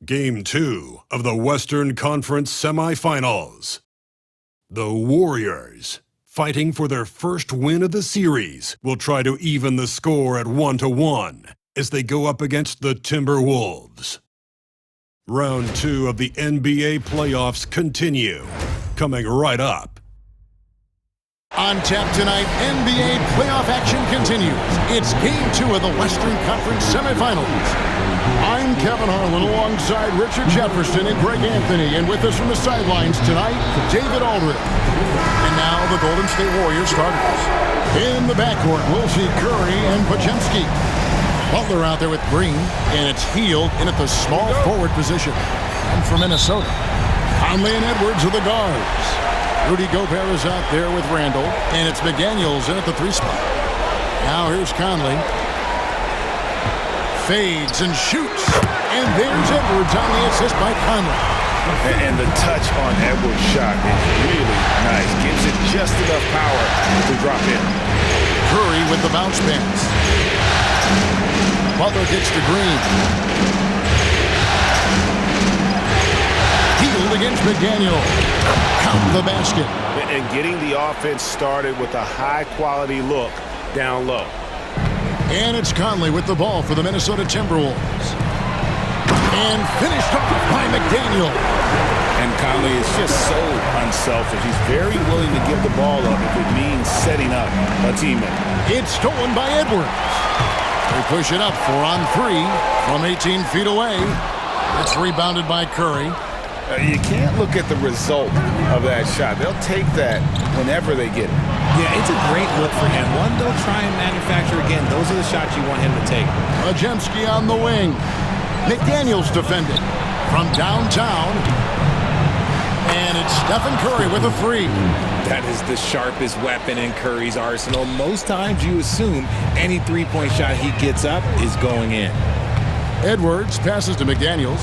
Game 2 of the Western Conference Semifinals. The Warriors, fighting for their first win of the series, will try to even the score at 1-1 as they go up against the Timberwolves. Round 2 of the NBA playoffs continue, coming right up. On tap tonight, NBA playoff action continues. It's Game 2 of the Western Conference Semifinals. I'm Kevin Harlan alongside Richard Jefferson and Greg Anthony. And with us from the sidelines tonight, David Aldridge. And now the Golden State Warriors starters. In the backcourt, we'll see Curry and Podziemski. Butler out there with Green, and it's Hield in at the small forward position. And for Minnesota, Conley and Edwards are the guards. Rudy Gobert is out there with Randall, and it's McDaniels in at the 3 spot. Now here's Conley. Fades and shoots, and there's Edwards on the assist by Conley. And the touch on Edwards' shot is really nice. Gives it just enough power to drop in. Curry with the bounce pass. Butler gets to Green. Hield against McDaniel. Count the basket. And getting the offense started with a high-quality look down low. And it's Conley with the ball for the Minnesota Timberwolves. And finished off by McDaniel. And Conley is just so unselfish. He's very willing to give the ball up if it means setting up a teammate. It's stolen by Edwards. They push it up 4-on-3 from 18 feet away. It's rebounded by Curry. You can't look at the result of that shot. They'll take that whenever they get it. Yeah, it's a great look for him. One they'll try and manufacture again. Those are the shots you want him to take. Podziemski on the wing. McDaniels defended from downtown. And it's Stephen Curry with a 3. That is the sharpest weapon in Curry's arsenal. Most times you assume any three-point shot he gets up is going in. Edwards passes to McDaniels.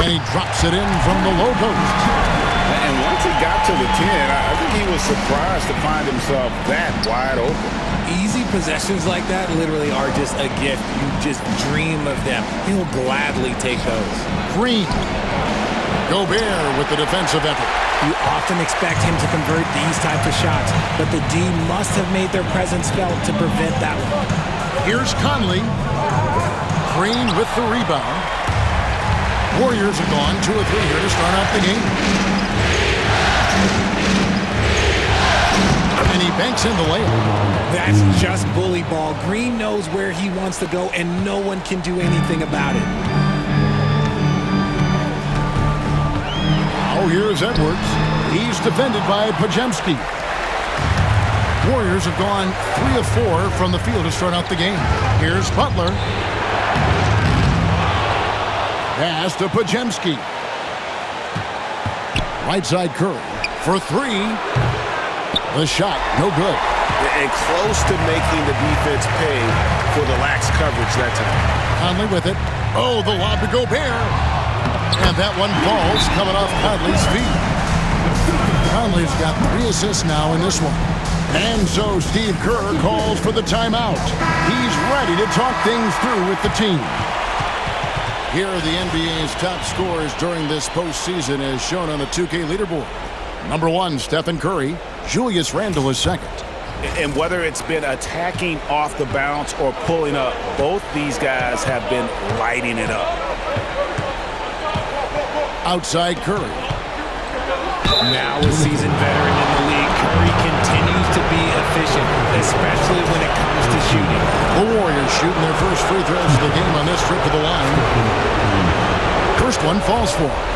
And he drops it in from the low post. And once he got to the 10, I think he was surprised to find himself that wide open. Easy possessions like that literally are just a gift. You just dream of them. He'll gladly take those. Green. Gobert with the defensive effort. You often expect him to convert these types of shots, but the D must have made their presence felt to prevent that one. Here's Conley. Green with the rebound. Warriors have gone 2 of 3 here to start out the game. And he banks in the layup. That's just bully ball. Green knows where he wants to go, and no one can do anything about it. Now here's Edwards. He's defended by Podziemski. Warriors have gone 3 of 4 from the field to start out the game. Here's Butler. Pass to Podziemski. Right side Curry for 3. The shot, no good. And close to making the defense pay for the lax coverage that time. Conley with it. Oh, the lob to Gobert. And that one falls coming off Conley's feet. Conley's got 3 assists now in this one. And so Steve Kerr calls for the timeout. He's ready to talk things through with the team. Here are the NBA's top scorers during this postseason as shown on the 2K leaderboard. Number 1, Stephen Curry. Julius Randle is second. And whether it's been attacking off the bounce or pulling up, both these guys have been lighting it up. Outside Curry. Now a seasoned veteran in the league, Curry continues to be efficient, especially when it comes to shooting. The Warriors shooting their first free throws of the game on this trip to the line. First one falls for him.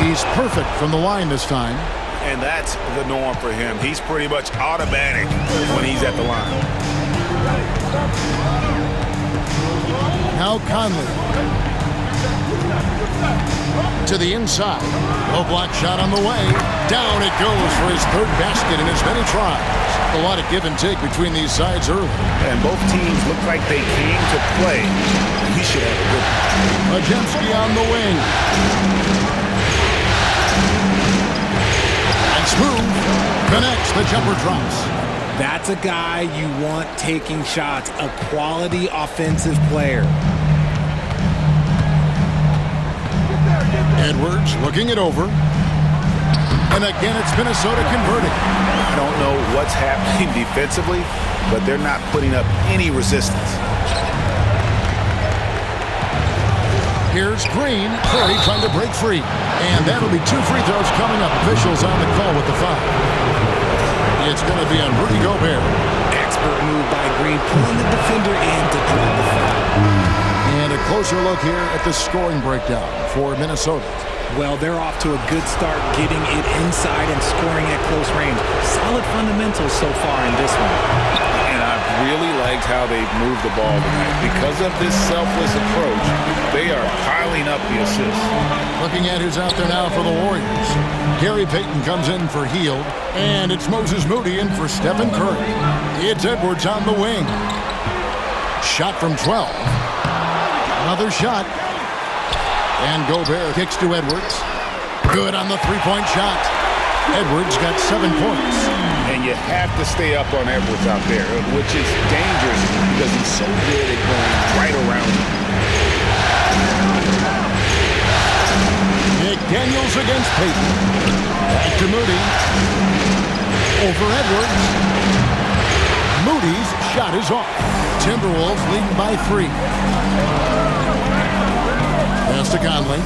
He's perfect from the line this time. And that's the norm for him. He's pretty much automatic when he's at the line. Now Conley. To the inside. Low block shot on the way. Down it goes for his 3rd basket in as many tries. A lot of give and take between these sides early. And both teams look like they came to play. He should have a good one. Podziemski on the wing. the jumper drops. That's a guy you want taking shots, a quality offensive player. Edwards looking it over. And again, it's Minnesota converting. I don't know what's happening defensively, but they're not putting up any resistance. Here's Green. Curry trying to break free. And that'll be 2 free throws coming up. Officials on the call with the foul. It's going to be on Rudy Gobert. Expert move by Green, pulling the defender in to draw the foul. And a closer look here at the scoring breakdown for Minnesota. Well, they're off to a good start getting it inside and scoring at close range. Solid fundamentals so far in this one. And I've really liked how they've moved the ball tonight. Because of this selfless approach, they are piling up the assists. Looking at who's out there now for the Warriors. Gary Payton comes in for Hield. And it's Moses Moody in for Stephen Curry. It's Edwards on the wing. Shot from 12. Another shot. And Gobert kicks to Edwards. Good on the three-point shot. Edwards got 7 points. And you have to stay up on Edwards out there, which is dangerous because he's so good at going right around him. McDaniels against Payton. Back to Moody. Over Edwards. Moody's shot is off. Timberwolves leading by 3. Pass to Conley.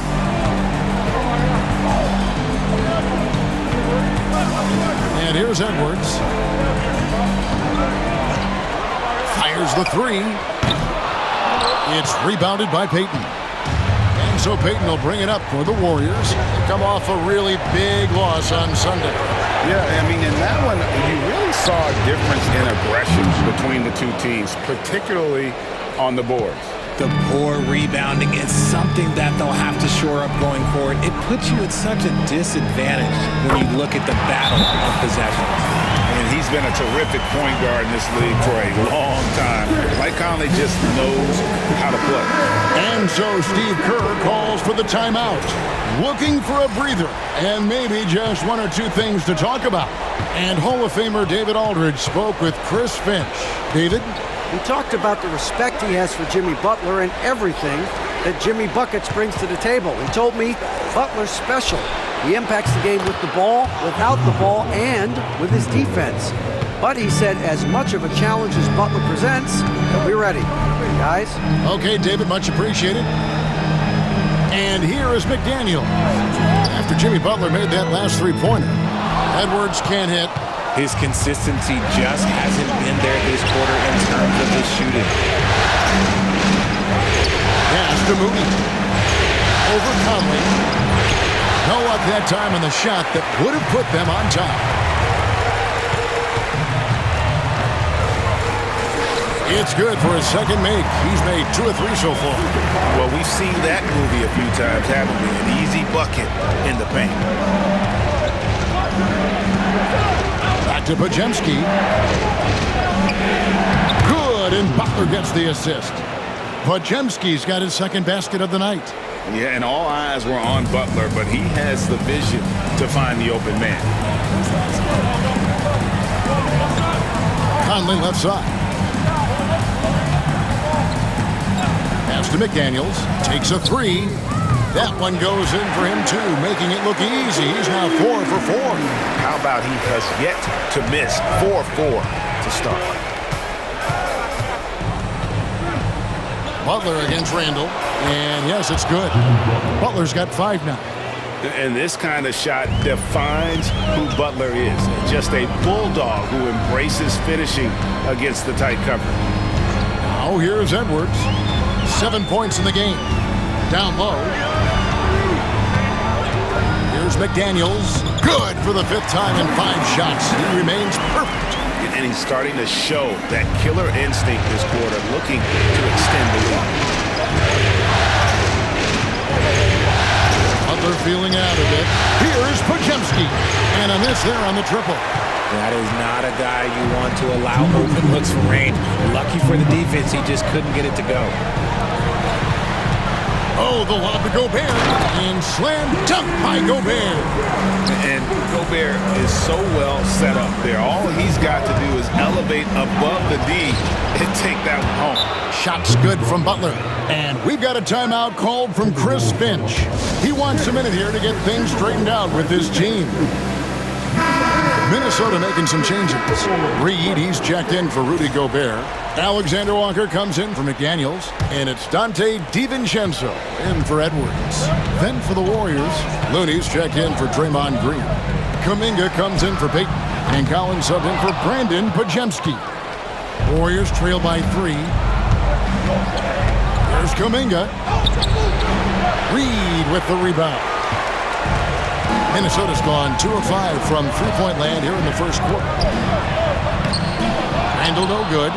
And here's Edwards. Fires the 3. It's rebounded by Payton. And so Payton will bring it up for the Warriors. They come off a really big loss on Sunday. Yeah, I mean, in that one, you really saw a difference in aggression between the two teams, particularly on the boards. The poor rebounding is something that they'll have to shore up going forward. It puts you at such a disadvantage when you look at the battle of possessions. And he's been a terrific point guard in this league for a long time. Mike Conley just knows how to play. And so Steve Kerr calls for the timeout. Looking for a breather and maybe just 1 or 2 things to talk about. And Hall of Famer David Aldridge spoke with Chris Finch. David? He talked about the respect he has for Jimmy Butler and everything that Jimmy Buckets brings to the table. He told me Butler's special. He impacts the game with the ball, without the ball, and with his defense. But he said as much of a challenge as Butler presents, he'll be ready. Guys? Okay, David, much appreciated. And here is McDaniel. After Jimmy Butler made that last 3-pointer, Edwards can't hit. His consistency just hasn't been there this quarter in terms of his shooting. Pass to Moody. Over Conley. No luck that time on the shot that would have put them on top. It's good for his second make. He's made 2 or 3 so far. Well, we've seen that movie a few times, haven't we? An easy bucket in the paint. Back to Podziemski. Good, and Butler gets the assist. Podziemski's got his second basket of the night. Yeah, and all eyes were on Butler, but he has the vision to find the open man. Conley left side. Pass to McDaniels. Takes a 3. That one goes in for him, too, making it look easy. He's now 4 for 4. How about he has yet to miss 4-4 to start? Butler against Randall. And, yes, it's good. Butler's got 5 now. And this kind of shot defines who Butler is. Just a bulldog who embraces finishing against the tight cover. Now here's Edwards. 7 points in the game. Down low. Here's McDaniels. Good for the 5th time in 5 shots. He remains perfect. And he's starting to show that killer instinct this quarter, looking to extend the lead. Butler feeling out a bit. Here's Podziemski. And a miss there on the triple. That is not a guy you want to allow open looks from range. Lucky for the defense, he just couldn't get it to go. Oh, the lob to Gobert. And slam dunk by Gobert. And Gobert is so well set up there. All he's got to do is elevate above the D and take that one home. Shot's good from Butler. And we've got a timeout called from Chris Finch. He wants a minute here to get things straightened out with his team. Minnesota making some changes. Reed, he's checked in for Rudy Gobert. Alexander Walker comes in for McDaniels. And it's Dante DiVincenzo in for Edwards. Then for the Warriors, Looney's checked in for Draymond Green. Kuminga comes in for Peyton. And Collins subbed in for Brandon Pajemski. Warriors trail by 3. There's Kuminga. Reed with the rebound. Minnesota's gone 2 of 5 from three-point land here in the first quarter. Randall no good.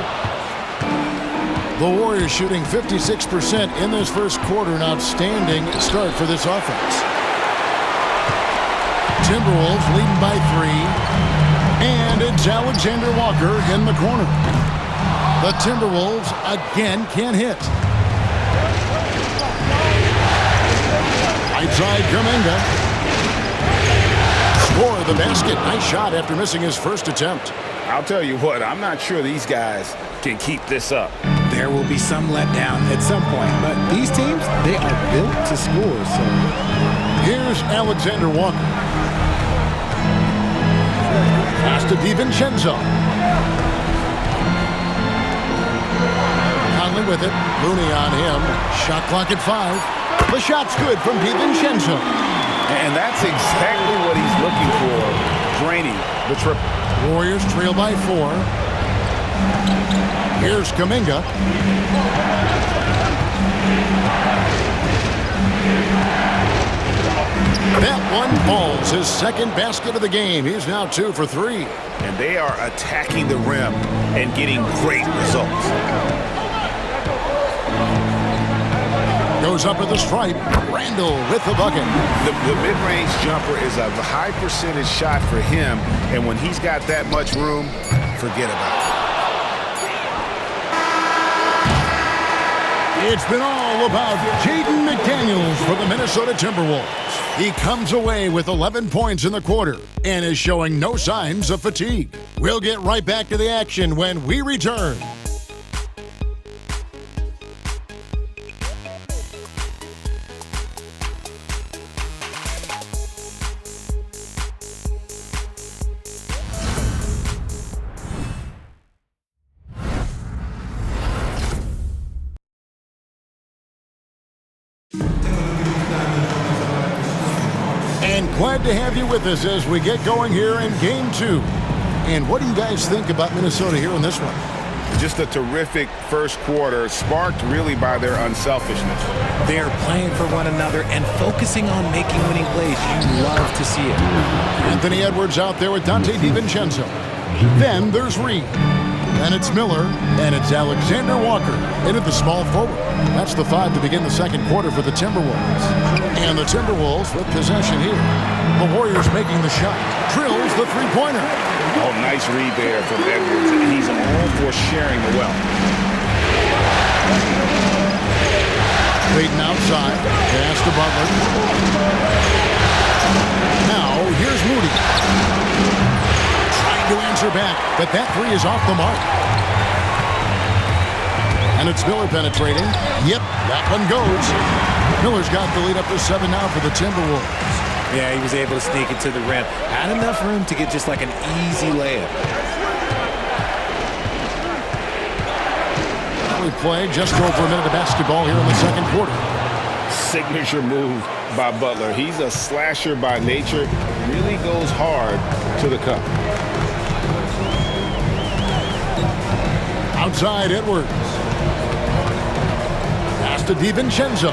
The Warriors shooting 56% in this first quarter. An outstanding start for this offense. Timberwolves leading by 3. And it's Alexander Walker in the corner. The Timberwolves again can't hit. Right side Kuminga. Score the basket. Nice shot after missing his first attempt. I'll tell you what, I'm not sure these guys can keep this up. There will be some letdown at some point, but these teams, they are built to score. So here's Alexander Walker. Pass to DiVincenzo. Conley with it. Looney on him. Shot clock at 5. The shot's good from DiVincenzo. And that's exactly what he's looking for, draining the triple. Warriors trail by 4. Here's Kuminga. That one falls, his second basket of the game. He's now 2 for 3. And they are attacking the rim and getting great results. Goes up at the stripe. Randall with the bucket. The mid-range jumper is a high percentage shot for him, and when he's got that much room, forget about it. It's been all about Jaden McDaniels for the Minnesota Timberwolves. He comes away with 11 points in the quarter and is showing no signs of fatigue. We'll get right back to the action when we return. Glad to have you with us as we get going here in Game 2. And what do you guys think about Minnesota here in this one? Just a terrific first quarter, sparked really by their unselfishness. They're playing for one another and focusing on making winning plays. You love to see it. Anthony Edwards out there with Dante DiVincenzo. Then there's Reed. Then it's Miller, and it's Alexander Walker into the small forward. That's the 5 to begin the second quarter for the Timberwolves. And the Timberwolves with possession here. The Warriors making the shot. Drills the three-pointer. Oh, nice read there from Edwards. He's all for sharing the wealth. Peyton outside. Pass to Butler. Now, here's Moody. To answer back, but that 3 is off the mark. And it's Miller penetrating. Yep, that one goes. Miller's got the lead up to 7 now for the Timberwolves. Yeah, he was able to sneak it to the rim. Had enough room to get just like an easy layup. We play just over a minute of basketball here in the second quarter. Signature move by Butler. He's a slasher by nature. Really goes hard to the cup. Outside Edwards. Pass to DiVincenzo.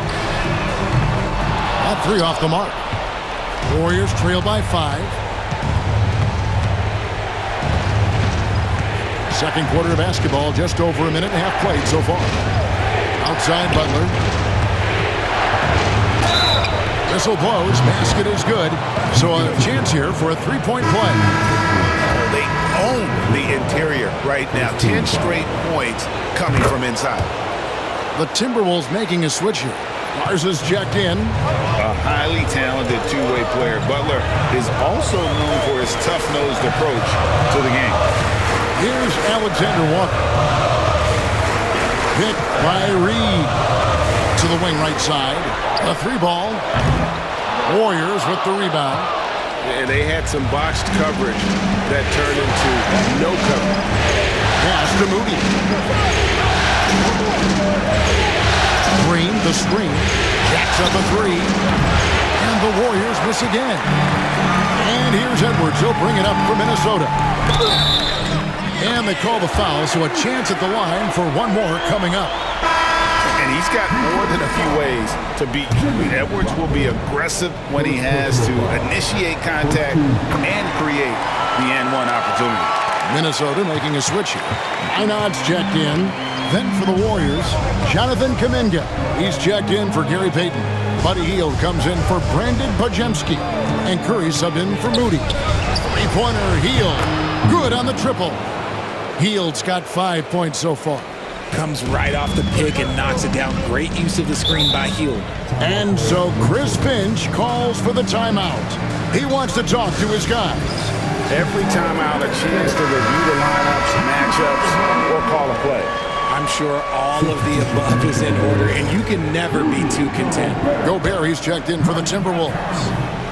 That 3 off the mark. Warriors trail by 5. Second quarter of basketball, just over a minute and a half played so far. Outside Butler. Whistle blows. Basket is good. So a chance here for a three-point play. They own the interior right now. 10 straight points coming from inside. The Timberwolves making a switch here. Mars is checked in. A highly talented two-way player. Butler is also known for his tough-nosed approach to the game. Here's Alexander Walker. Picked by Reed. To the wing right side. A three ball. Warriors with the rebound. And they had some botched coverage that turned into no cover. Pass to Moody. Green, the screen. Jacks up a three. And the Warriors miss again. And here's Edwards. He'll bring it up for Minnesota. And they call the foul, so a chance at the line for one more coming up. And he's got more than a few ways to beat you. Edwards will be aggressive when he has to initiate contact and create the and-one opportunity. Minnesota making a switch here. Einod's checked in. Then for the Warriors, Jonathan Kuminga. He's checked in for Gary Payton. Buddy Hield comes in for Brandon Pajemski. And Curry subbed in for Moody. Three-pointer, Hield. Good on the triple. Hield's got 5 points so far. Comes right off the pick and knocks it down. Great use of the screen by Hield. And so Chris Finch calls for the timeout. He wants to talk to his guys. Every timeout, a chance to review the lineups, matchups, or call a play. I'm sure all of the above is in order, and you can never be too content. Gobert, he's checked in for the Timberwolves.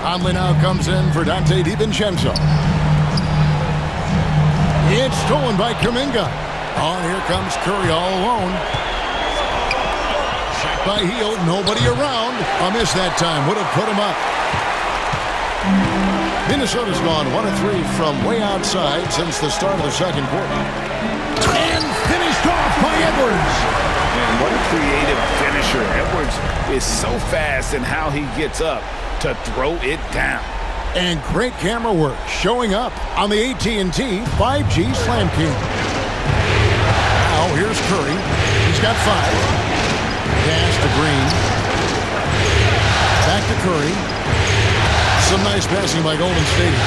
Conley now comes in for Dante DiVincenzo. It's stolen by Kuminga. Oh, here comes Curry all alone. Shot by Hield, nobody around. A miss that time, would have put him up. Minnesota's gone 1 of 3 from way outside since the start of the second quarter. And finished off by Edwards. And what a creative finisher. Edwards is so fast in how he gets up to throw it down. And great camera work showing up on the AT&T 5G Slam King. Now here's Curry. He's got 5. Pass to Green. Back to Curry. Some nice passing by Golden State.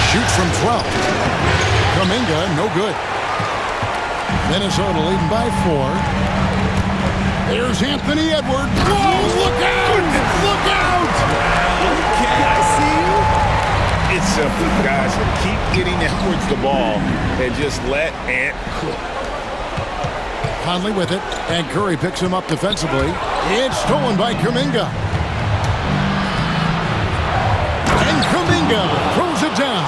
Shoots from 12. Kuminga, no good. Minnesota leading by 4. There's Anthony Edwards. Whoa, look out! Look out! Okay, I see you. It's simple, guys. Keep getting Edwards the ball and just let Ant cook. Conley with it, and Curry picks him up defensively. It's stolen by Kuminga. And Kuminga throws it down.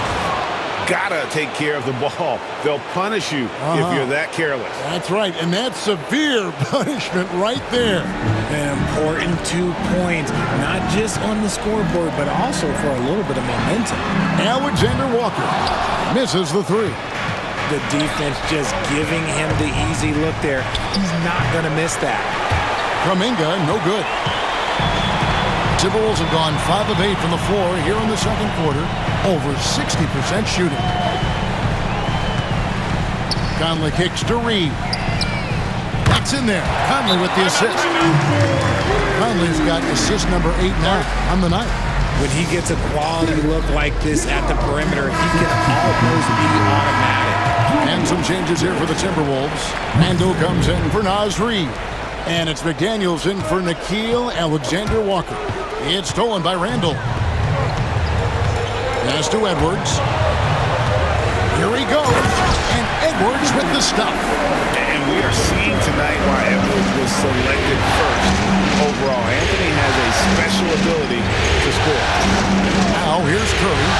Gotta take care of the ball. They'll punish you if you're that careless. That's right, and that's severe punishment right there. An important 2 points, not just on the scoreboard, but also for a little bit of momentum. Alexander Walker misses the 3. The defense just giving him the easy look there. He's not going to miss that. Kuminga, no good. Timberwolves have gone 5 of 8 from the floor here in the second quarter. Over 60% shooting. Conley kicks to Reed. That's in there. Conley with the assist. Conley's got assist number 8 now on the night. When he gets a quality look like this at the perimeter, he can almost be automatic. And some changes here for the Timberwolves. Randall comes in for Naz Reid. And it's McDaniels in for Nickeil Alexander-Walker. It's stolen by Randall. Pass to Edwards. Here he goes. And Edwards with the stop. And we are seeing tonight why Edwards was selected first overall. Anthony has a special ability to score. Now here's Curry.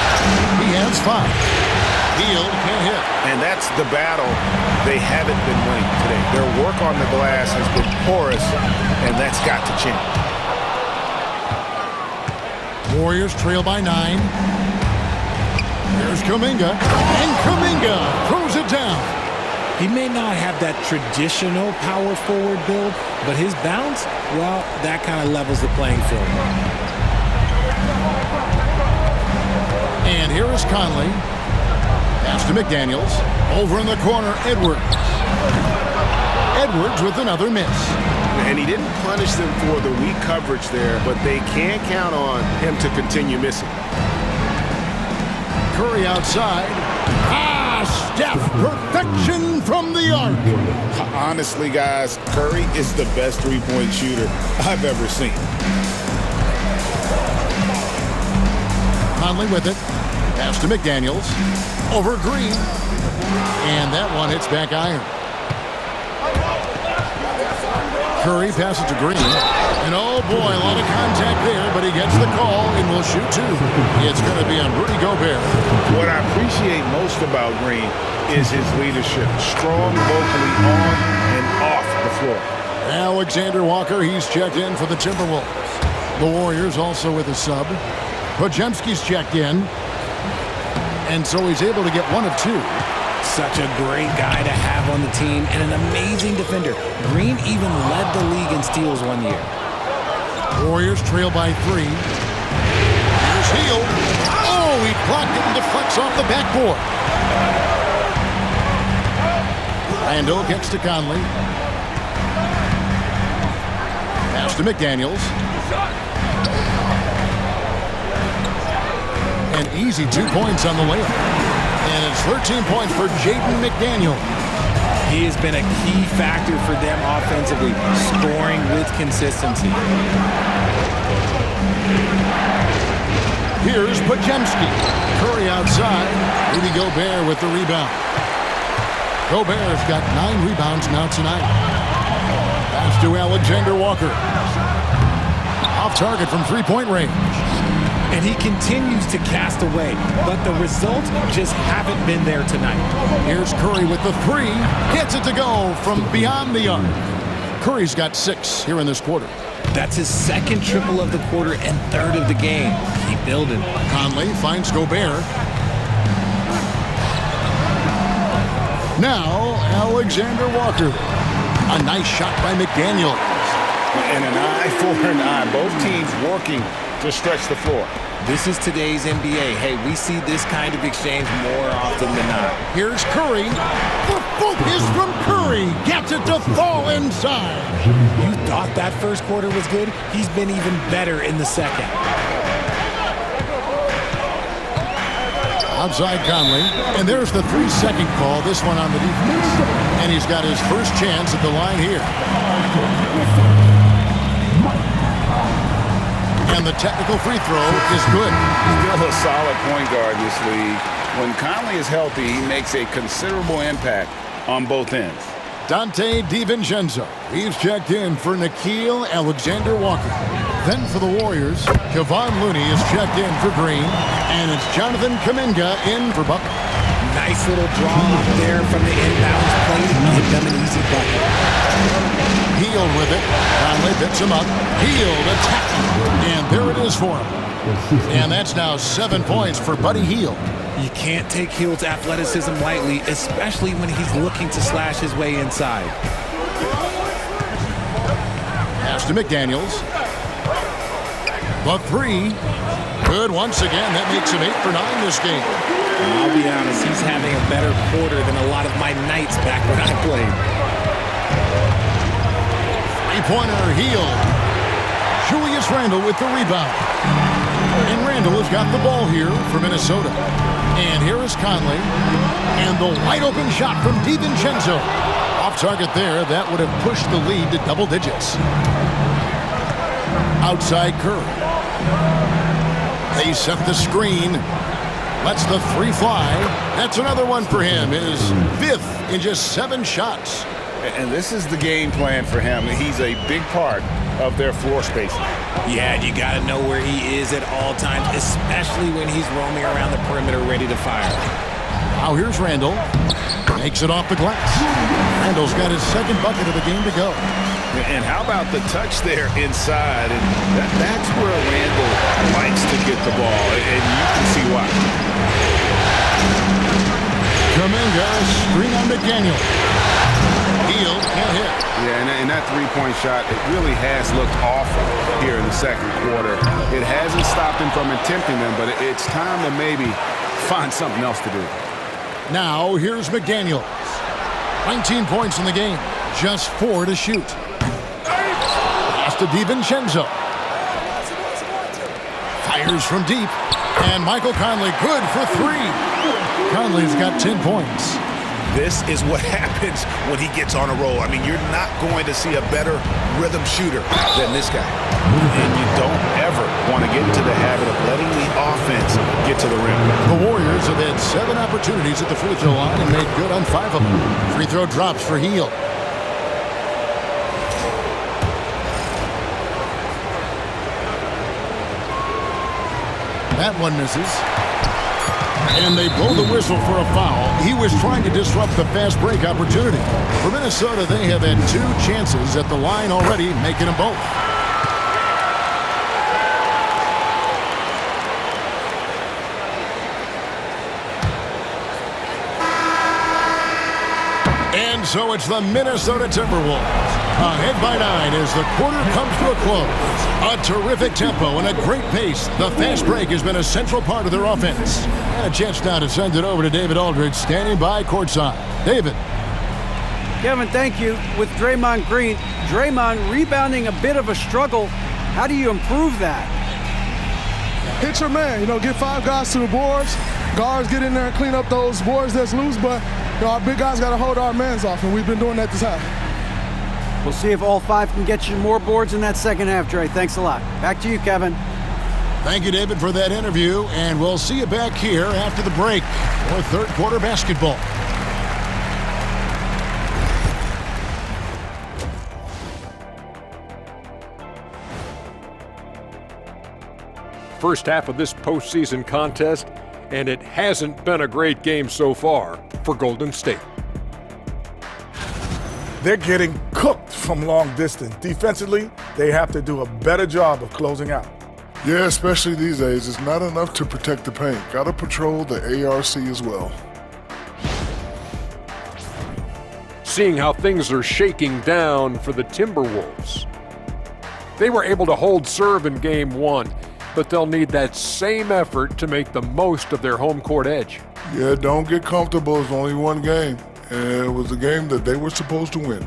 He has 5. Hield can't hit. And that's the battle they haven't been winning today. Their work on the glass has been porous, and that's got to change. Warriors trail by 9. There's Kuminga. And Kuminga throws it down. He may not have that traditional power forward build, but his bounce, well, that kind of levels the playing field. And here is Conley. Pass to McDaniels. Over in the corner, Edwards. Edwards with another miss. And he didn't punish them for the weak coverage there, but they can't count on him to continue missing. Curry outside. a Steph perfection from the arc. Honestly, guys, Curry is the best three-point shooter I've ever seen. Conley with it. Pass to McDaniels. Over Green. And that one hits back iron. Curry passes to Green. And oh boy, a lot of contact there, but he gets the call and will shoot two. It's going to be on Rudy Gobert. What I appreciate most about Green is his leadership. Strong vocally on and off the floor. Alexander Walker, he's checked in for the Timberwolves. The Warriors also with a sub. Podziemski's checked in. And so he's able to get one of two. Such a great guy to have on the team and an amazing defender. Green even led the league in steals one year. Warriors trail by 3. Here's Hield. Oh, he blocked it and deflects off the backboard. Randall gets to Conley. Pass to McDaniels. An easy 2 points on the layup. And it's 13 points for Jaden McDaniel. He has been a key factor for them offensively, scoring with consistency. Here's Podziemski. Curry outside. Rudy Gobert with the rebound. Gobert's got 9 rebounds now tonight. Pass to Alexander Walker. Off target from three-point range. And he continues to cast away, but the results just haven't been there tonight. Here's Curry with the 3. Gets it to go from beyond the arc. Curry's got 6 here in this quarter. That's his second triple of the quarter and third of the game. Keep building. Conley finds Gobert. Now, Alexander Walker. A nice shot by McDaniel. And an eye for an eye. Both teams working to stretch the floor. This is today's NBA. Hey, we see this kind of exchange more often than not. Here's Curry. The focus from Curry. Gets it to fall inside. You thought that first quarter was good? He's been even better in the second. Outside Conley. And there's the 3-second call. This one on the defense. And he's got his first chance at the line here. And the technical free throw is good. Still a solid point guard in this league. When Conley is healthy, he makes a considerable impact on both ends. Dante DiVincenzo. He's checked in for Nickeil Alexander-Walker. Then for the Warriors, Kevon Looney is checked in for Green. And it's Jonathan Kuminga in for Butler. Nice little draw up there from the inbounds play to give them an easy bucket. Hield with it. Conley picks him up. Hield attacking. And there it is for him. And that's now 7 points for Buddy Hield. You can't take Hield's athleticism lightly, especially when he's looking to slash his way inside. Pass to McDaniels. The 3. Good once again. That makes him 8 for 9 this game. I'll be honest, he's having a better quarter than a lot of my nights back when I played. Three-pointer, Hield. Julius Randle with the rebound. And Randle has got the ball here for Minnesota. And here is Conley. And the wide-open shot from DiVincenzo. Off target there. That would have pushed the lead to double digits. Outside Curry. They set the screen. Lets the 3 fly. That's another one for him. His 5th in just 7 shots. And this is the game plan for him. He's a big part of their floor spacing. Yeah, you got to know where he is at all times, especially when he's roaming around the perimeter ready to fire. Now here's Randle. Makes it off the glass. Randle's got his 2nd bucket of the game to go. And how about the touch there inside? And that's where Randle likes to get the ball, and you can see why. Kuminga, screen on McDaniel. Hield can't hit. Yeah, and that three-point shot, it really has looked awful here in the second quarter. It hasn't stopped him from attempting them, but it's time to maybe find something else to do. Now here's McDaniel. 19 points in the game, just 4 to shoot. Pass to DiVincenzo. Fires from deep. And Michael Conley good for 3. Conley's got 10 points. This is what happens when he gets on a roll. I mean, you're not going to see a better rhythm shooter than this guy. And you don't ever want to get into the habit of letting the offense get to the rim. The Warriors have had 7 opportunities at the free throw line and made good on 5 of them. Free throw drops for Hield. That one misses. And they blow the whistle for a foul. He was trying to disrupt the fast break opportunity. For Minnesota, they have had 2 chances at the line already, making them both. And so it's the Minnesota Timberwolves. Ahead by 9 as the quarter comes to a close. A terrific tempo and a great pace. The fast break has been a central part of their offense. And a chance now to send it over to David Aldridge, standing by courtside. David. Kevin, thank you. With Draymond Green, Draymond rebounding a bit of a struggle. How do you improve that? Hit your man. Get 5 guys to the boards. Guards get in there and clean up those boards that's loose, but our big guys got to hold our mans off, and we've been doing that this half. We'll see if all 5 can get you more boards in that second half, Dre. Thanks a lot. Back to you, Kevin. Thank you, David, for that interview, and we'll see you back here after the break for third quarter basketball. First half of this postseason contest, and it hasn't been a great game so far for Golden State. They're getting cooked from long distance. Defensively, they have to do a better job of closing out. Yeah, especially these days. It's not enough to protect the paint. Got to patrol the ARC as well. Seeing how things are shaking down for the Timberwolves. They were able to hold serve in Game 1, but they'll need that same effort to make the most of their home court edge. Yeah, don't get comfortable. It's only one game. And it was a game that they were supposed to win.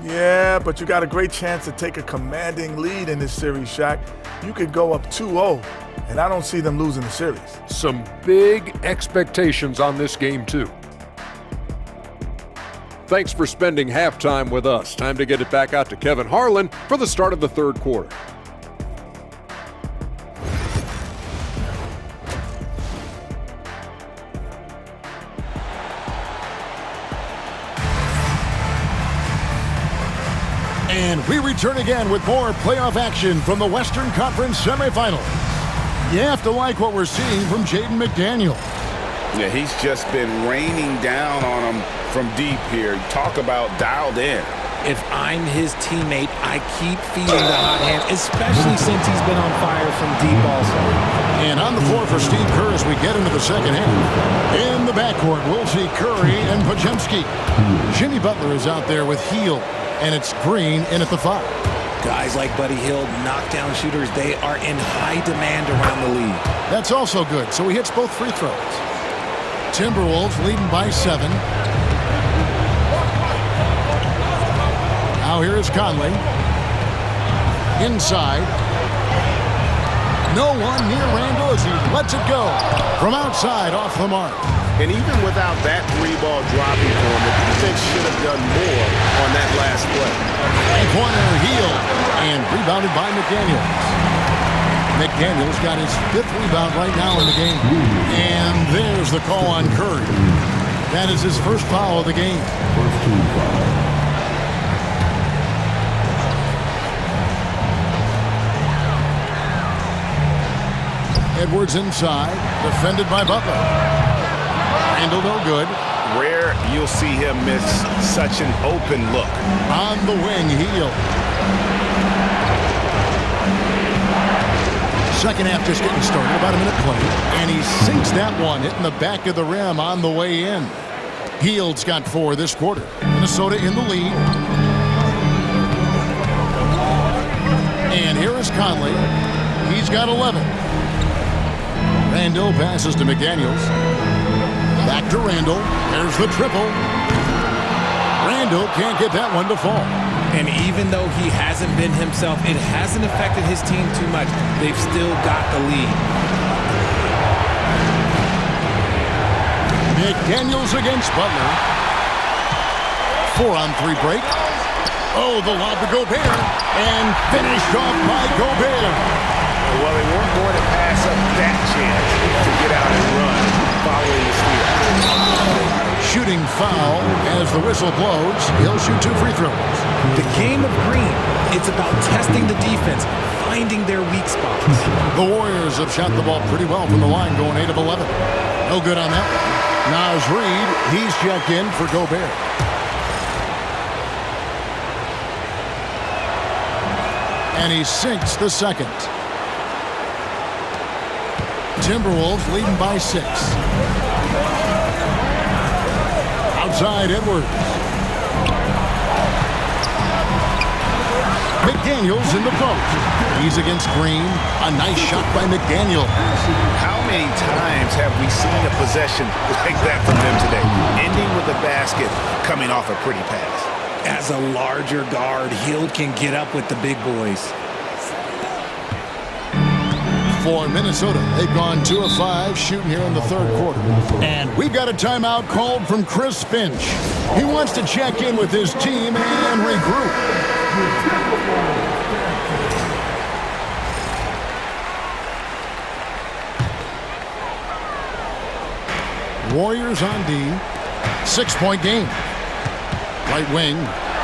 Yeah, but you got a great chance to take a commanding lead in this series, Shaq. You could go up 2-0, and I don't see them losing the series. Some big expectations on this game, too. Thanks for spending halftime with us. Time to get it back out to Kevin Harlan for the start of the third quarter. And we return again with more playoff action from the Western Conference Semifinals. You have to like what we're seeing from Jaden McDaniel. Yeah, he's just been raining down on him from deep here. Talk about dialed in. If I'm his teammate, I keep feeding the hot hand, especially since he's been on fire from deep also. And on the floor for Steve Kerr as we get into the second half. In the backcourt, we'll see Curry and Podziemski. Jimmy Butler is out there with Hield. And it's Green in at the 5. Guys like Buddy Hield, knockdown shooters, they are in high demand around the league. That's also good, so he hits both free throws. Timberwolves leading by 7. Now here is Conley. Inside. No one near Randall as he lets it go. From outside, off the mark. And even without that 3-ball dropping for him, the defense should have done more on that last play. Three-pointer Hield and rebounded by McDaniels. McDaniels got his 5th rebound right now in the game. And there's the call on Curry. That is his first foul of the game. First team foul. Edwards inside, defended by Butler. Randall no good. Rare you'll see him miss such an open look. On the wing, Hield. Second half just getting started, about a minute play. And he sinks that one, hitting the back of the rim on the way in. Hield's got 4 this quarter. Minnesota in the lead. And here is Conley. He's got 11. Randall passes to McDaniels. Back to Randall. There's the triple. Randall can't get that one to fall. And even though he hasn't been himself, it hasn't affected his team too much. They've still got the lead. McDaniels against Butler. 4-on-3 break. Oh, the lob to Gobert. And finished off by Gobert. Well, they weren't going to pass up that chance to get out and run following the steal. Shooting foul as the whistle blows. He'll shoot 2 free throws. The game of green, it's about testing the defense, finding their weak spots. The Warriors have shot the ball pretty well from the line, going 8 of 11. No good on that one. Naz Reid, he's checked in for Gobert. And he sinks the second. Timberwolves leading by 6. Outside Edwards. McDaniels in the post. He's against Green. A nice shot by McDaniels. How many times have we seen a possession like that from them today? Ending with a basket, coming off a pretty pass. As a larger guard, Hield can get up with the big boys. For Minnesota, they've gone 2 of 5 shooting here in the third quarter. And we've got a timeout called from Chris Finch. He wants to check in with his team and regroup. Warriors on D. 6-point game. Right wing.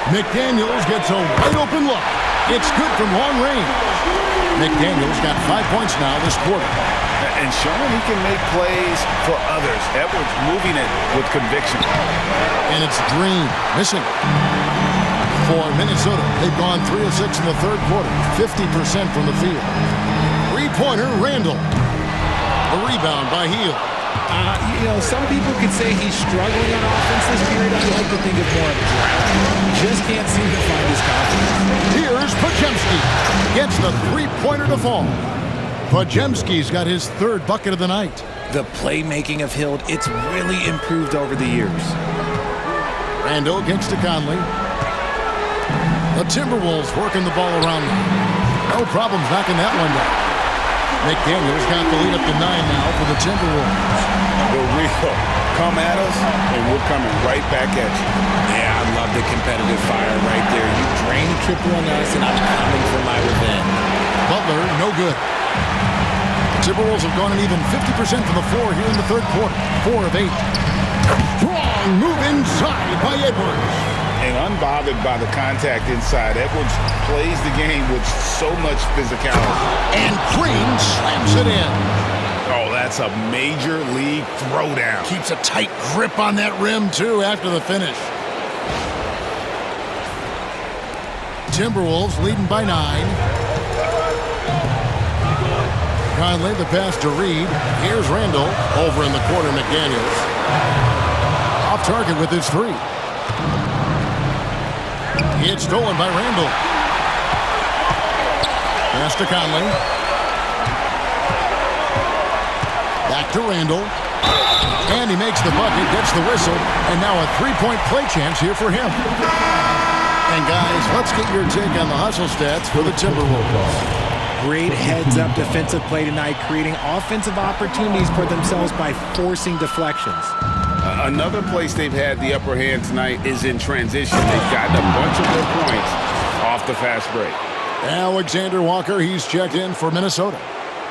McDaniels gets a wide open look. It's good from long range. McDaniels got 5 points now this quarter. And showing he can make plays for others. Edwards moving it with conviction. And it's Green missing. For Minnesota, they've gone 3 of 6 in the third quarter. 50% from the field. Three-pointer, Randall. The rebound by Hield. Some people could say he's struggling on offense this period. I like to think of more of drowning. Just can't seem to find his confidence. Here's Podziemski. Gets the three-pointer to fall. Podziemski's got his third bucket of the night. The playmaking of Hield, it's really improved over the years. Randall gets to Conley. The Timberwolves working the ball around them. No problems knocking that one down. McDaniels got the lead up to 9 now for the Timberwolves. The real come at us, and we're coming right back at you. Yeah, I love the competitive fire right there. You drain a triple on us, and I'm coming for my revenge. Butler, no good. The Timberwolves have gone an even 50% from the floor here in the third quarter. 4 of 8. Strong move inside by Edwards. And unbothered by the contact inside, Edwards plays the game with so much physicality. And Green slams it in. Oh, that's a major league throwdown. Keeps a tight grip on that rim, too, after the finish. Timberwolves leading by 9. Conley, the pass to Reid. Here's Randall. Over in the corner, McDaniels. Off target with his 3. It's stolen by Randall. Pass to Conley. Back to Randall. And he makes the bucket, gets the whistle, and now a 3-point play chance here for him. And guys, let's get your take on the hustle stats for the Timberwolves. Great heads-up defensive play tonight, creating offensive opportunities for themselves by forcing deflections. Another place they've had the upper hand tonight is in transition. They've gotten a bunch of their points off the fast break. Alexander Walker, he's checked in for Minnesota.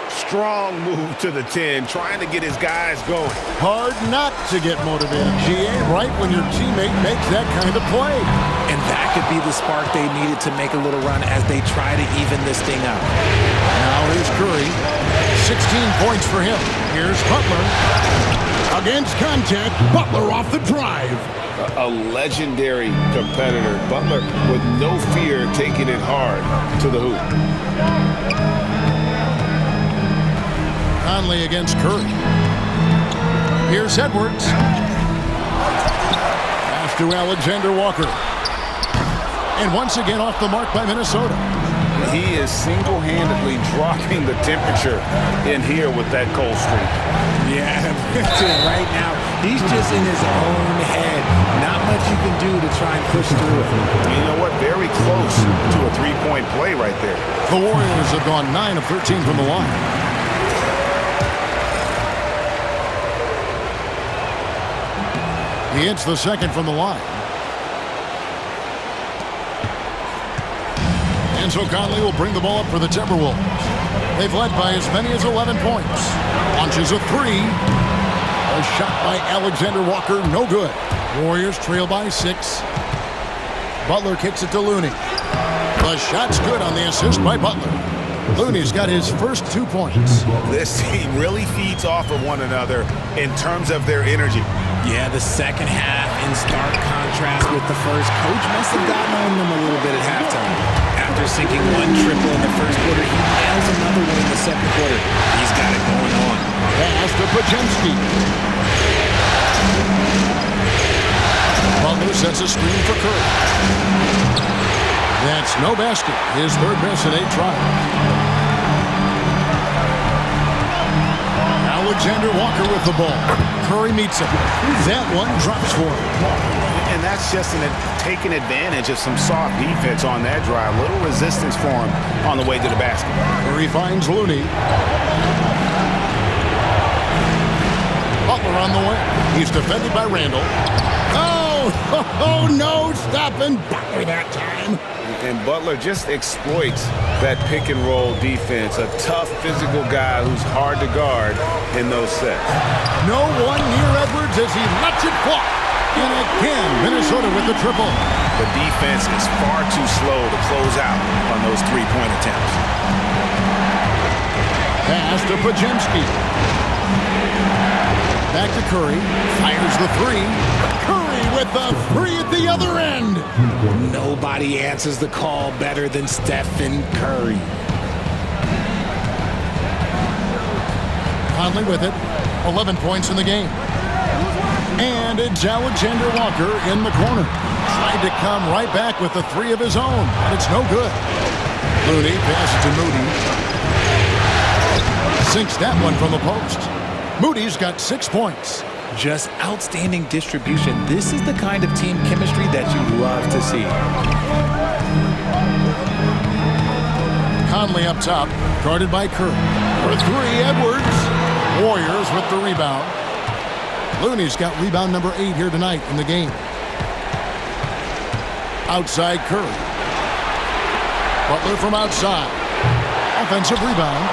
Strong move to the 10, trying to get his guys going. Hard not to get motivated, GA, right when your teammate makes that kind of play. And that could be the spark they needed to make a little run as they try to even this thing up. Now here's Curry. 16 points for him. Here's Butler. Against contact, Butler off the drive. A legendary competitor. Butler with no fear taking it hard to the hoop. Conley against Curry. Here's Edwards. Pass to Alexander Walker. And once again off the mark by Minnesota. He is single-handedly dropping the temperature in here with that cold streak. Yeah, right now, he's just in his own head. Not much you can do to try and push through it. You know what? Very close to a 3-point play right there. The Warriors have gone 9 of 13 from the line. He hits the second from the line. And so Conley will bring the ball up for the Timberwolves. They've led by as many as 11 points. Launches a three. A shot by Alexander Walker, no good. Warriors trail by 6. Butler kicks it to Looney. The shot's good on the assist by Butler. Looney's got his first 2 points. This team really feeds off of one another in terms of their energy. Yeah, the second half in stark contrast with the first. Coach must have gotten on them a little bit at halftime. After sinking one triple in the first quarter, he nails another one in the second quarter. He's got it going on. Pass to Pajemski. Butler sets a screen for Curry. That's no basket. His third miss in 8 tries. Alexander Walker with the ball. Curry meets him. That one drops for him. And that's just taking advantage of some soft defense on that drive. Little resistance for him on the way to the basket. Curry finds Looney. Butler on the way. He's defended by Randall. Oh, no, stopping Butler that time. And Butler just exploits that pick and roll defense. A tough physical guy who's hard to guard in those sets. No one near Edwards as he lets it fly. And again, Minnesota with the triple. The defense is far too slow to close out on those three-point attempts. Pass to Pajemski. Back to Curry. Fires the three. Curry with the three at the other end. Nobody answers the call better than Stephen Curry. Conley with it. 11 points in the game. And it's Alexander Walker in the corner. Tried to come right back with the three of his own, but it's no good. Looney passes to Moody. Sinks that one from the post. Moody's got 6 points. Just outstanding distribution. This is the kind of team chemistry that you love to see. Conley up top, guarded by Curry. For three, Edwards. Warriors with the rebound. Looney's got rebound number 8 here tonight in the game. Outside Curry. Butler from outside. Offensive rebound.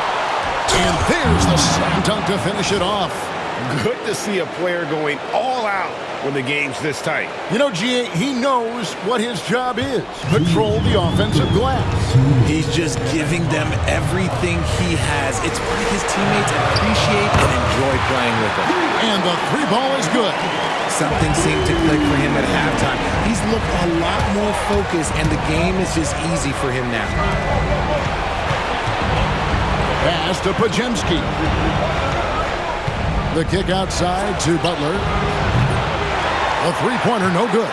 And there's the slam dunk to finish it off. Good to see a player going all out when the game's this tight. You know, G.A., he knows what his job is. Patrol the offensive glass. He's just giving them everything he has. It's why his teammates appreciate and enjoy playing with him. And the three ball is good. Something seemed to click for him at halftime. He's looked a lot more focused, and the game is just easy for him now. Pass to Pajemski. The kick outside to Butler. A three-pointer, no good.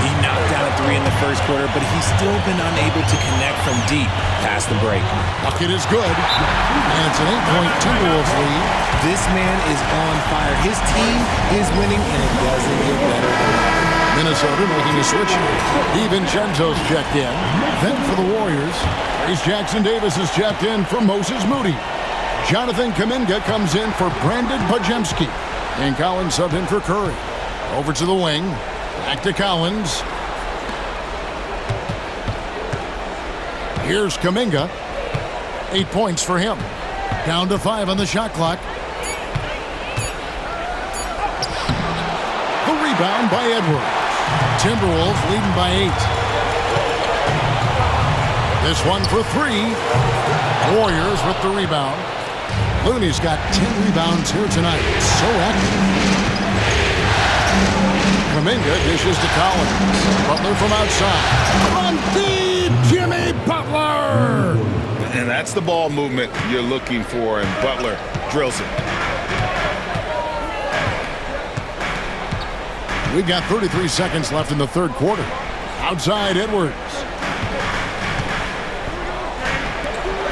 He knocked down a three in the first quarter, but he's still been unable to connect from deep past the break. Bucket is good. And it's an 8-point Timberwolves lead. This man is on fire. His team is winning, and it doesn't get better than that. Minnesota making a switch. DiVincenzo's checked in. Then for the Warriors, Trace Jackson Davis is checked in for Moses Moody. Jonathan Kuminga comes in for Brandon Pajemski. And Collins subbed in for Curry. Over to the wing. Back to Collins. Here's Kuminga. 8 points for him. Down to 5 on the shot clock. The rebound by Edwards. Timberwolves leading by 8. This one for 3. Warriors with the rebound. Looney's got 10 rebounds here tonight. So active. Kuminga dishes to Collins. Butler from outside. From deep, Jimmy Butler! And that's the ball movement you're looking for, and Butler drills it. We've got 33 seconds left in the third quarter. Outside Edwards.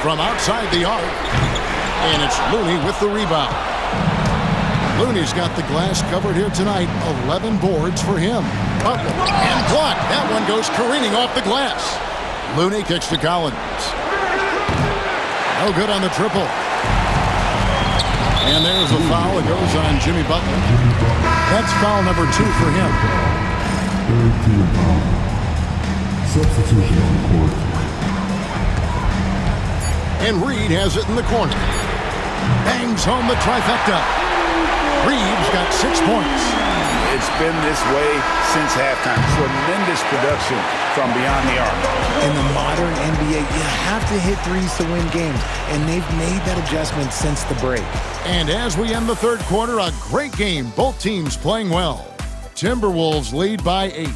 From outside the arc. And it's Looney with the rebound. Looney's got the glass covered here tonight. 11 boards for him. Butler and blocked. That one goes careening off the glass. Looney kicks to Collins. No good on the triple. And there's a foul. It goes on Jimmy Butler. That's foul number 2 for him. Third team foul. Substitution on the court. And Reed has it in the corner. Bangs home the trifecta. Reed's got 6 points. It's been this way since halftime. Tremendous production from beyond the arc. In the modern NBA, you have to hit threes to win games, and they've made that adjustment since the break. And as we end the third quarter, a great game. Both teams playing well. Timberwolves lead by 8.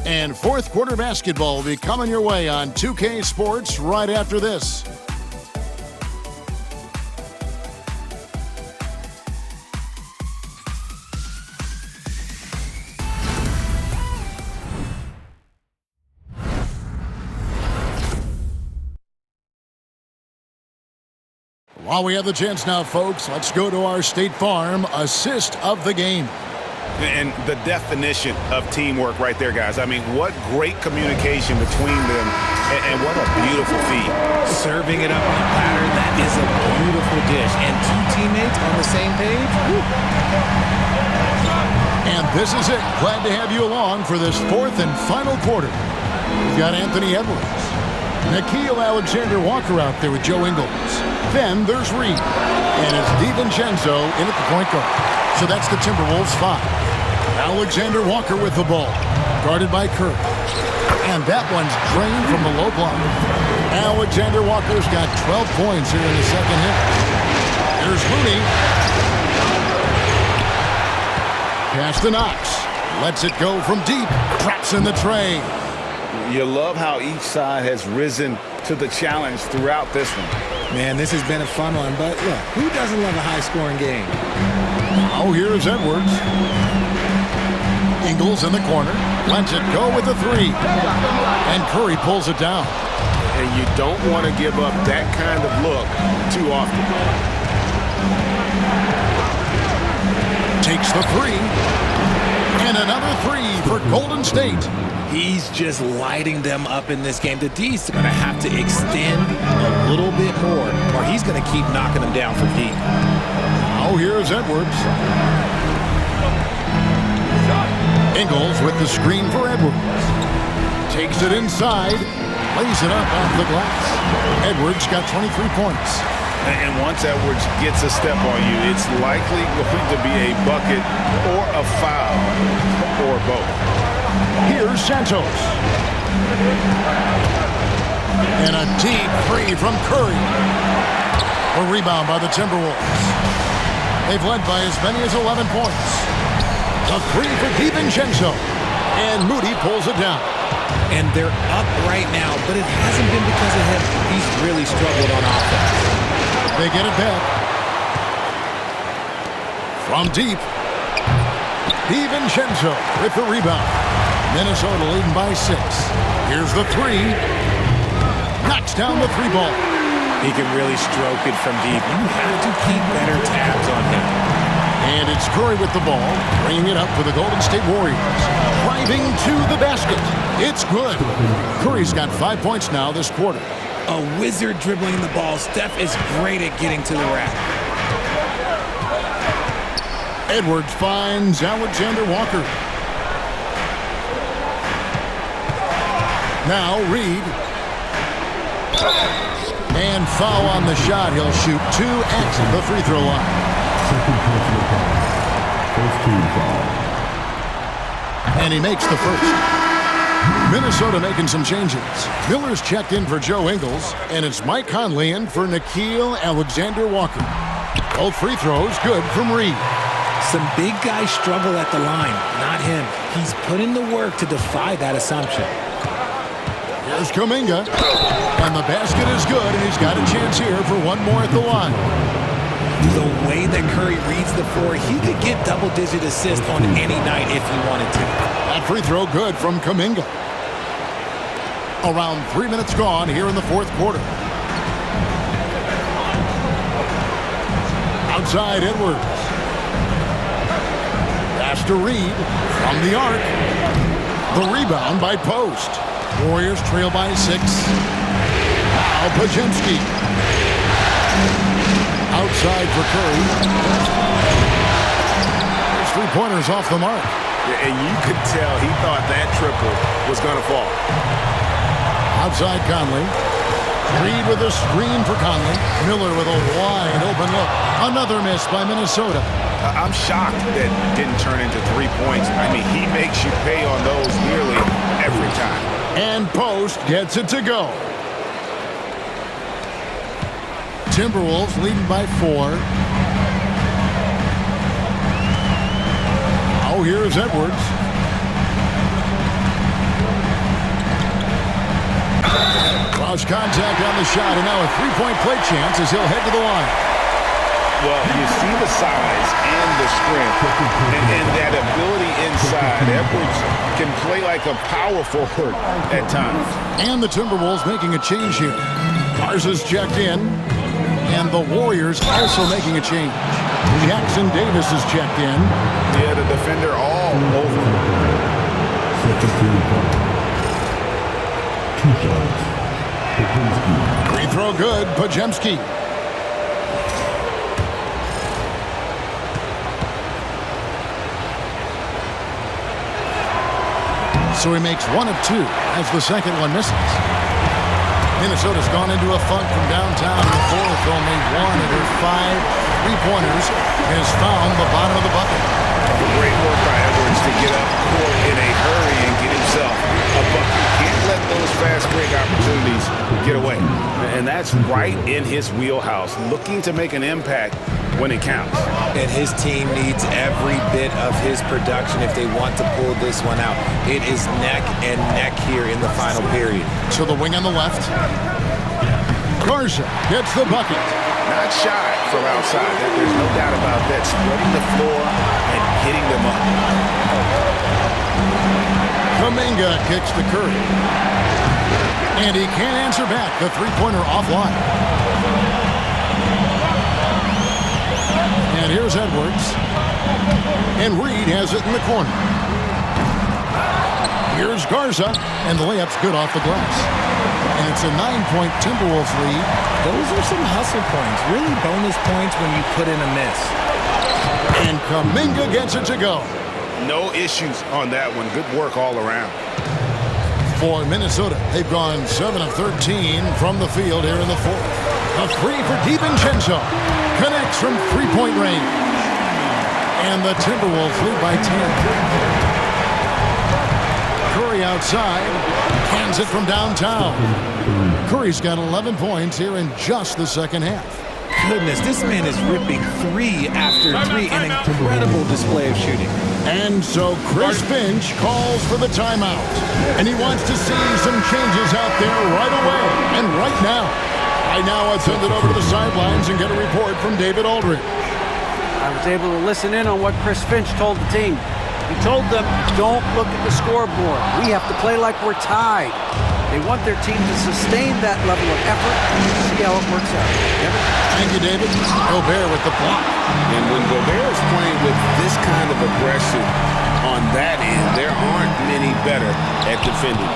And fourth quarter basketball will be coming your way on 2K Sports right after this. While we have the chance now, folks, let's go to our State Farm assist of the game. And the definition of teamwork right there, guys. I mean, what great communication between them, and what a beautiful feed. Serving it up on a platter, that is a beautiful dish. And 2 teammates on the same page. Woo. And this is it. Glad to have you along for this fourth and final quarter. We've got Anthony Edwards. Nickeil Alexander-Walker out there with Joe Ingles. Then there's Reed. And it's DiVincenzo in at the point guard. So that's the Timberwolves 5. Alexander-Walker with the ball. Guarded by Curry. And that one's drained from the low block. Alexander-Walker's got 12 points here in the second half. There's Mooney. Pass to Knox. Lets it go from deep. Traps in the tray. You love how each side has risen to the challenge throughout this one. Man, this has been a fun one, but look, who doesn't love a high-scoring game? Oh, here's Edwards. Ingles in the corner. Lets it go with a 3. And Curry pulls it down. And you don't want to give up that kind of look too often. Takes the 3. And another 3 for Golden State. He's just lighting them up in this game. The D's are going to have to extend a little bit more, or he's going to keep knocking them down from deep. Oh, here's Edwards. Ingles with the screen for Edwards. Takes it inside. Lays it up off the glass. Edwards got 23 points. And once Edwards gets a step on you, it's likely going to be a bucket or a foul or both. Here's Santos. And a deep 3 from Curry. A rebound by the Timberwolves. They've led by as many as 11 points. A 3 for DiVincenzo. And Moody pulls it down. And they're up right now, but it hasn't been because of him. He's really struggled on offense. They get it back. From deep. DiVincenzo with the rebound. Minnesota leading by 6. Here's the 3. Knocks down the 3 ball. He can really stroke it from deep. You have to keep better tabs on him. And it's Curry with the ball, bringing it up for the Golden State Warriors. Driving to the basket. It's good. Curry's got 5 points now this quarter. A wizard dribbling the ball. Steph is great at getting to the rack. Edwards finds Alexander-Walker. Now Reed. And foul on the shot. He'll shoot 2 at the free throw line. Second personal foul. First team foul. And he makes the first. Minnesota making some changes. Miller's checked in for Joe Ingles, and it's Mike Conley in for Nickeil Alexander-Walker. Both free throws good from Reed. Some big guys struggle at the line, not him. He's put in the work to defy that assumption. Here's Kuminga, and the basket is good, and he's got a chance here for one more at the line. The way that Curry reads the floor, he could get double-digit assists on any night if he wanted to. That free throw good from Kuminga. Around 3 minutes gone here in the fourth quarter. Outside Edwards. Pass to Reed from the arc. The rebound by Post. Warriors trail by 6. Now Pajemski. Outside for Curry. There's three-pointers off the mark. Yeah, and you could tell he thought that triple was going to fall. Outside Conley. Reed with a screen for Conley. Miller with a wide open look. Another miss by Minnesota. I'm shocked that didn't turn into 3 points. I mean, he makes you pay on those nearly every time. And Post gets it to go. Timberwolves leading by 4. Oh, here's Edwards. Cross contact on the shot, and now a three-point play chance as he'll head to the line. Well, you see the size and the strength and that ability inside. Edwards can play like a power forward at times. And the Timberwolves making a change here. Garza's checked in, and the Warriors also making a change. Jackson Davis is checked in. Yeah, the defender all over. Two shots. Popinski. Free throw good, Pajemski. So he makes 1 of 2 as the second one misses. Minnesota's gone into a funk from downtown in the fourth. Only 1 of their 5 three-pointers has found the bottom of the bucket. Great work by Edwards to get up court in a hurry and get himself a bucket. Can't let those fast break opportunities get away. And that's right in his wheelhouse, looking to make an impact when it counts. And his team needs every bit of his production if they want to pull this one out. It is neck and neck here in the final period. To the wing on the left. Garza gets the bucket. Not shy from outside. There's no doubt about that. Spreading the floor and hitting them up. Kuminga kicks to Curry. And he can't answer back. The three-pointer offline. And here's Edwards. And Reed has it in the corner. Here's Garza. And the layup's good off the glass. And it's a 9-point Timberwolves lead. Those are some hustle points. Really bonus points when you put in a miss. And Kuminga gets it to go. No issues on that one. Good work all around. For Minnesota, they've gone 7 of 13 from the field here in the fourth. A three for DiVincenzo. Connects from three-point range. And the Timberwolves lead by 10. Curry outside. Hands it from downtown. Curry's got 11 points here in just the second half. Goodness, this man is ripping 3 after 3. An incredible display of shooting. And so Chris Finch calls for the timeout. And he wants to see some changes out there right away and right now. Right now, I'd send it over to the sidelines and get a report from David Aldridge. I was able to listen in on what Chris Finch told the team. He told them, don't look at the scoreboard. We have to play like we're tied. They want their team to sustain that level of effort and see how it works out. Yep. Thank you, David. Gobert with the block. And when Gobert is playing with this kind of aggression on that end, there aren't many better at defending.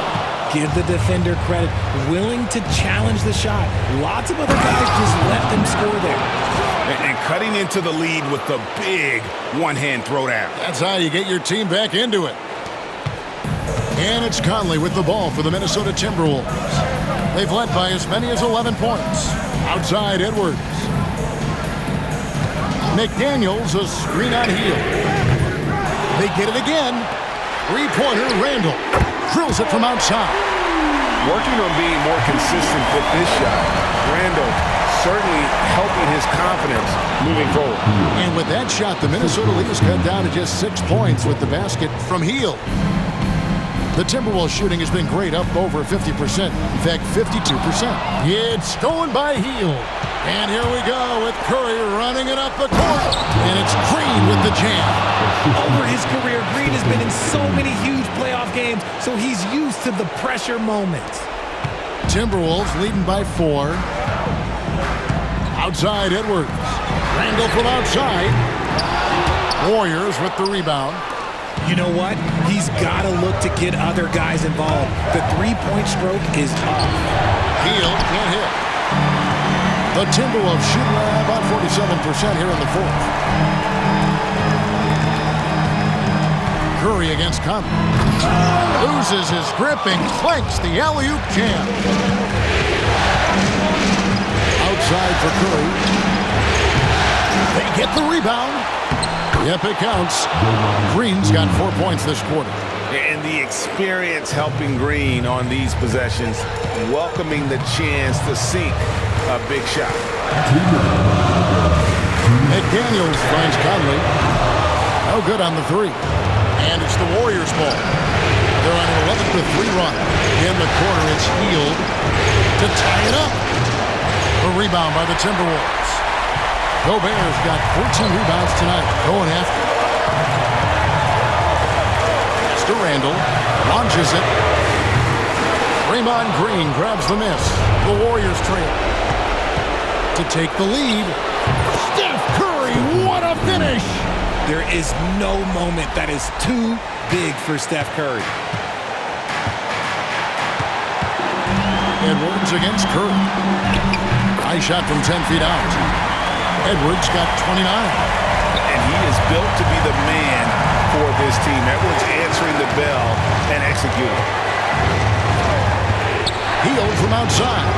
Give the defender credit. Willing to challenge the shot. Lots of other guys just let them score there. And cutting into the lead with the big one-hand throwdown. That's how you get your team back into it. And it's Conley with the ball for the Minnesota Timberwolves. They've led by as many as 11 points. Outside Edwards. McDaniels a screen on heel. They get it again. Three-pointer Randall. Drills it from outside. Working on being more consistent with this shot. Randall certainly helping his confidence moving forward. And with that shot, the Minnesota lead is cut down to just 6 points with the basket from heel. The Timberwolves shooting has been great, up over 50%. In fact, 52%. It's stolen by heel. And here we go with Curry running it up the court. And it's Green with the jam. Over his career, Green has been in so many huge playoff games, so he's used to the pressure moments. Timberwolves leading by 4. Outside Edwards. Randall from outside. Warriors with the rebound. You know what? He's got to look to get other guys involved. The three-point stroke is off. Heel can't hit. The Timberwolves shooting about 47% here in the fourth. Curry against Conley. Loses his grip and clanks the alley-oop jam. Outside for Curry. They get the rebound. Yep, it counts. Green's got 4 points this quarter. And the experience helping Green on these possessions, welcoming the chance to sink a big shot. McDaniels finds Conley. No good on the three. And it's the Warriors' ball. They're on an 11-3 run. In the corner, it's Hield to tie it up. A rebound by the Timberwolves. Gobert's got 14 rebounds tonight. Going after it. To Randall, launches it. Draymond Green grabs the miss. The Warriors trail. To take the lead, Steph Curry, what a finish! There is no moment that is too big for Steph Curry. Edwards against Curry. High shot from 10 feet out. Edwards got 29. And he is built to be the man for this team. Edwards answering the bell and executing. Hield from outside.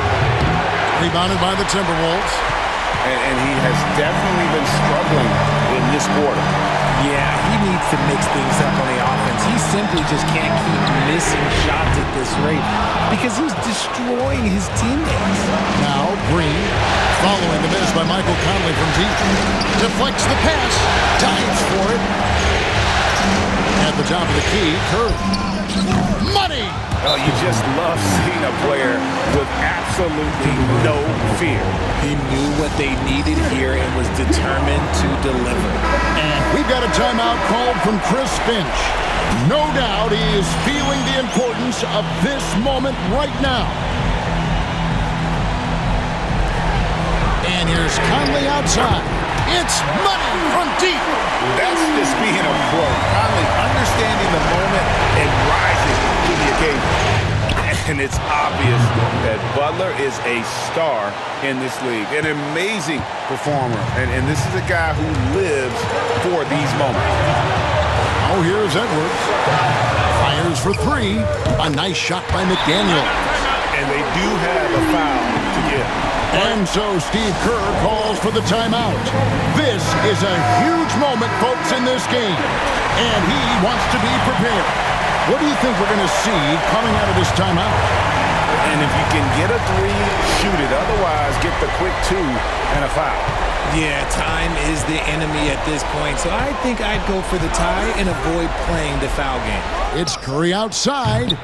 Rebounded by the Timberwolves. And he has definitely been struggling in this quarter. Yeah, he needs to mix things up on the offense. He simply just can't keep missing shots at this rate because he's destroying his teammates. Now Green, following the miss by Michael Conley from deep. Deflects the pass. Dives for it. At the top of the key, Curry. Money! Oh, you just love seeing a player with absolutely no fear. He knew what they needed here and was determined to deliver. And we've got a timeout called from Chris Finch. No doubt he is feeling the importance of this moment right now. And here's Conley outside. It's money from deep. That's just being a pro. Conley understanding the moment and rising to the occasion. And it's obvious that Butler is a star in this league. An amazing performer. And this is a guy who lives for these moments. Oh, here's Edwards. Fires for three. A nice shot by McDaniels. And they do have a foul to give. And so Steve Kerr calls for the timeout. This is a huge moment, folks, in this game. And he wants to be prepared. What do you think we're going to see coming out of this timeout? And if you can get a three, shoot it. Otherwise, get the quick two and a foul. Yeah, time is the enemy at this point. So I think I'd go for the tie and avoid playing the foul game. It's Curry outside.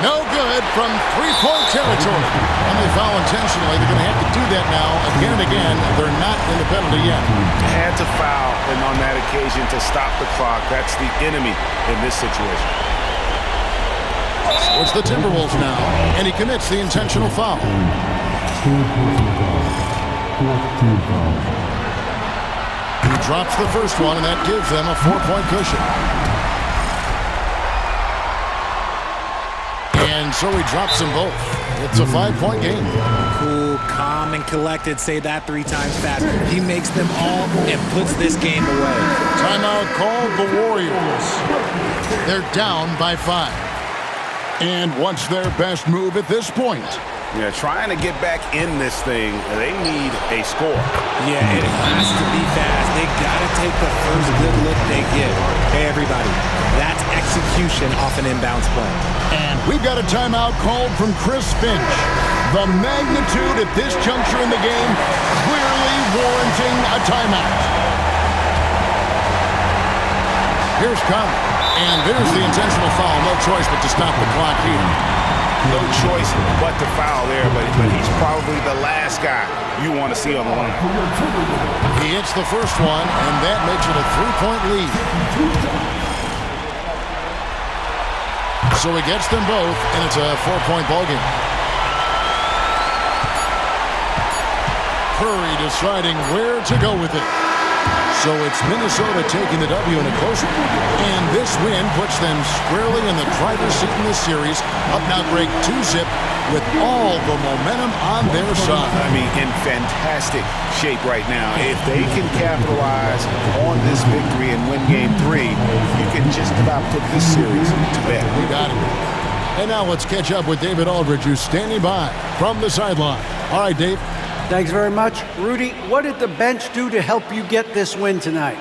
No good from three-point territory. And they foul intentionally. They're going to have to do that now again and again. They're not in the penalty yet. Had to foul, and on that occasion to stop the clock. That's the enemy in this situation. So it's the Timberwolves now, and he commits the intentional foul. He drops the first one, and that gives them a 4-point cushion. And so he drops them both. It's a 5-point game. Cool, calm, and collected. Say that 3 times fast. He makes them all and puts this game away. Timeout called the Warriors. They're down by 5. And what's their best move at this point? Yeah, trying to get back in this thing, they need a score. Yeah, it has to be fast. They got to take the first good look they get. Hey, everybody, that's execution off an inbounds play. And we've got a timeout called from Chris Finch. The magnitude at this juncture in the game clearly warranting a timeout. Here's Conley. And there's the intentional foul. No choice but to stop the clock here. No choice but to foul there, but he's probably the last guy you want to see on the line. He hits the first one, and that makes it a 3-point lead. So he gets them both, and it's a 4-point ballgame. Curry deciding where to go with it. So it's Minnesota taking the W in a close one. And this win puts them squarely in the driver's seat in this series. Up now, Greg, 2-0 with all the momentum on their side. I mean, in fantastic shape right now. If they can capitalize on this victory and win Game 3, you can just about put this series to bed. You got it. And now let's catch up with David Aldridge, who's standing by from the sideline. All right, Dave. Thanks very much. Rudy, what did the bench do to help you get this win tonight?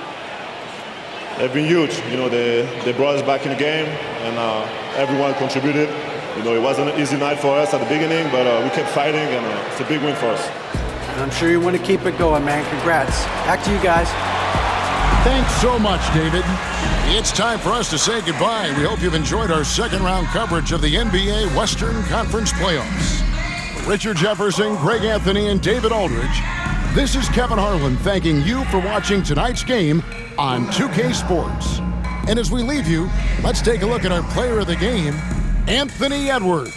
They've been huge. You know, they brought us back in the game, and everyone contributed. You know, it wasn't an easy night for us at the beginning, but we kept fighting, and it's a big win for us. I'm sure you want to keep it going, man. Congrats. Back to you guys. Thanks so much, David. It's time for us to say goodbye. We hope you've enjoyed our second-round coverage of the NBA Western Conference Playoffs. Richard Jefferson, Greg Anthony, and David Aldridge, this is Kevin Harlan thanking you for watching tonight's game on 2K Sports. And as we leave you, let's take a look at our player of the game, Anthony Edwards.